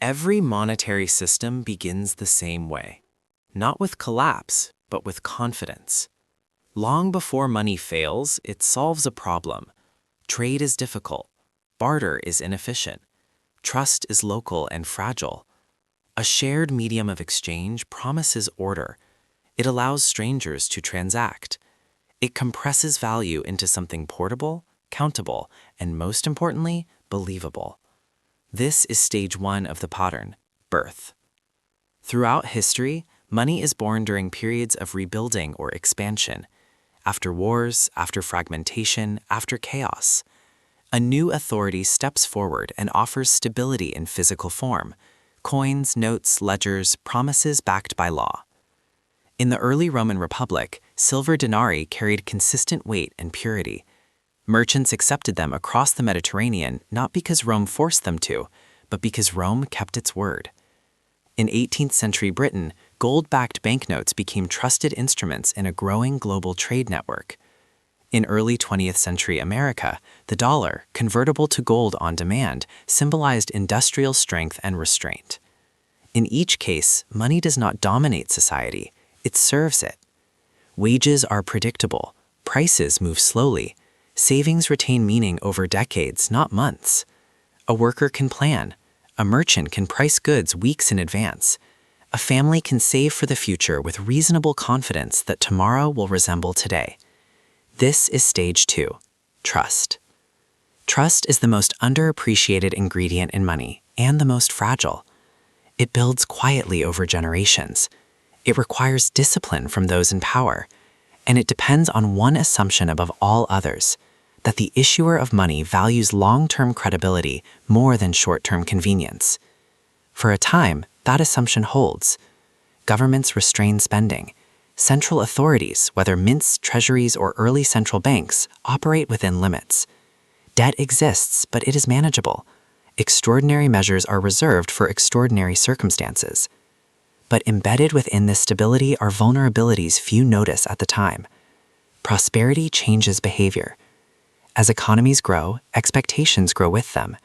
Every monetary system begins the same way, not with collapse, but with confidence. Long before money fails, it solves a problem. Trade is difficult. Barter is inefficient. Trust is local and fragile. A shared medium of exchange promises order. It allows strangers to transact. It compresses value into something portable, countable, and most importantly, believable. This is stage one of the pattern, birth. Throughout history, money is born during periods of rebuilding or expansion. After wars, after fragmentation, after chaos. A new authority steps forward and offers stability in physical form. Coins, notes, ledgers, promises backed by law. In the early Roman Republic, silver denarii carried consistent weight and purity. Merchants accepted them across the Mediterranean not because Rome forced them to, but because Rome kept its word. In 18th century Britain, gold-backed banknotes became trusted instruments in a growing global trade network. In early 20th century America, the dollar, convertible to gold on demand, symbolized industrial strength and restraint. In each case, money does not dominate society, it serves it. Wages are predictable, prices move slowly, savings retain meaning over decades, not months. A worker can plan, a merchant can price goods weeks in advance. A family can save for the future with reasonable confidence that tomorrow will resemble today. This is stage two, trust. Trust is the most underappreciated ingredient in money and the most fragile. It builds quietly over generations. It requires discipline from those in power, and it depends on one assumption above all others, that the issuer of money values long-term credibility more than short-term convenience. For a time, that assumption holds. Governments restrain spending. Central authorities, whether mints, treasuries, or early central banks, operate within limits. Debt exists, but it is manageable. Extraordinary measures are reserved for extraordinary circumstances. But embedded within this stability are vulnerabilities few notice at the time. Prosperity changes behavior. As economies grow, expectations grow with them.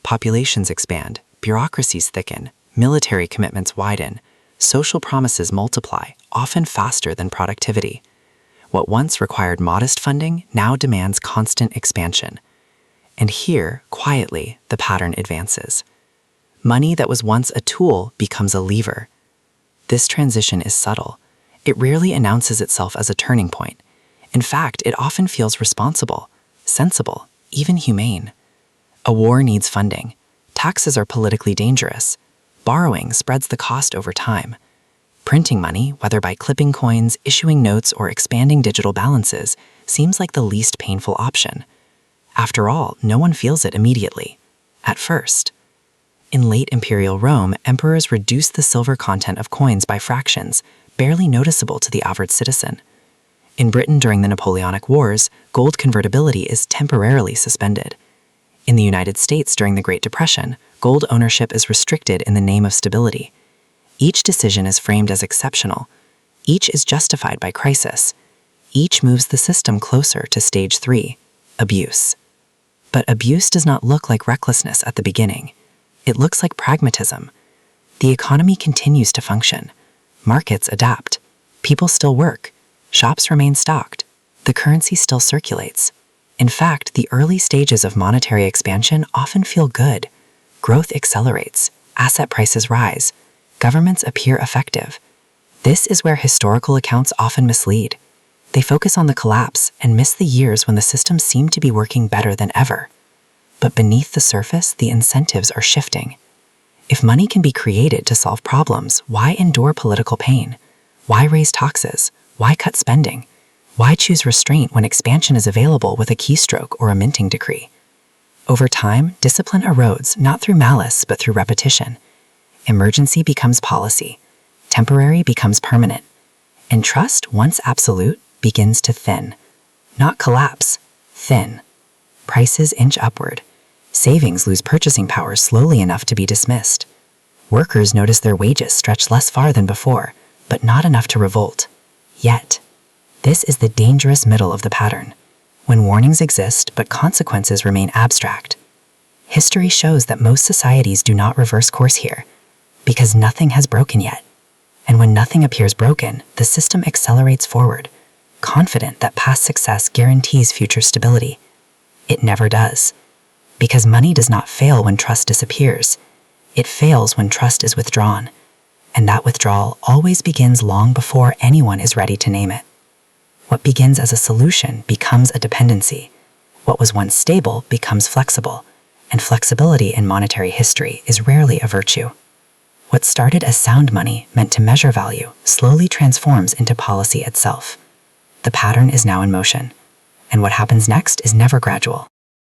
Populations expand, bureaucracies thicken, military commitments widen, social promises multiply, often faster than productivity. What once required modest funding now demands constant expansion. And here, quietly, the pattern advances. Money that was once a tool becomes a lever. This transition is subtle. It rarely announces itself as a turning point. In fact, it often feels responsible, sensible, even humane. A war needs funding. Taxes are politically dangerous. Borrowing spreads the cost over time. Printing money, whether by clipping coins, issuing notes, or expanding digital balances, seems like the least painful option. After all, no one feels it immediately. At first. In late imperial Rome, emperors reduced the silver content of coins by fractions, barely noticeable to the average citizen. In Britain during the Napoleonic Wars, gold convertibility is temporarily suspended. In the United States during the Great Depression, gold ownership is restricted in the name of stability. Each decision is framed as exceptional. Each is justified by crisis. Each moves the system closer to stage 3, abuse. But abuse does not look like recklessness at the beginning. It looks like pragmatism. The economy continues to function. Markets adapt. People still work. Shops remain stocked. The currency still circulates. In fact, the early stages of monetary expansion often feel good. Growth accelerates. Asset prices rise. Governments appear effective. This is where historical accounts often mislead. They focus on the collapse and miss the years when the system seemed to be working better than ever. But beneath the surface, the incentives are shifting. If money can be created to solve problems, why endure political pain? Why raise taxes? Why cut spending? Why choose restraint when expansion is available with a keystroke or a minting decree? Over time, discipline erodes not through malice but through repetition. Emergency becomes policy. Temporary becomes permanent. And trust, once absolute, begins to thin. Not collapse, thin. Prices inch upward. Savings lose purchasing power slowly enough to be dismissed. Workers notice their wages stretch less far than before, but not enough to revolt. Yet, this is the dangerous middle of the pattern, when warnings exist but consequences remain abstract. History shows that most societies do not reverse course here, because nothing has broken yet. And when nothing appears broken, the system accelerates forward, confident that past success guarantees future stability. It never does. Because money does not fail when trust disappears. It fails when trust is withdrawn. And that withdrawal always begins long before anyone is ready to name it. What begins as a solution becomes a dependency. What was once stable becomes flexible, and flexibility in monetary history is rarely a virtue. What started as sound money meant to measure value slowly transforms into policy itself. The pattern is now in motion, and what happens next is never gradual.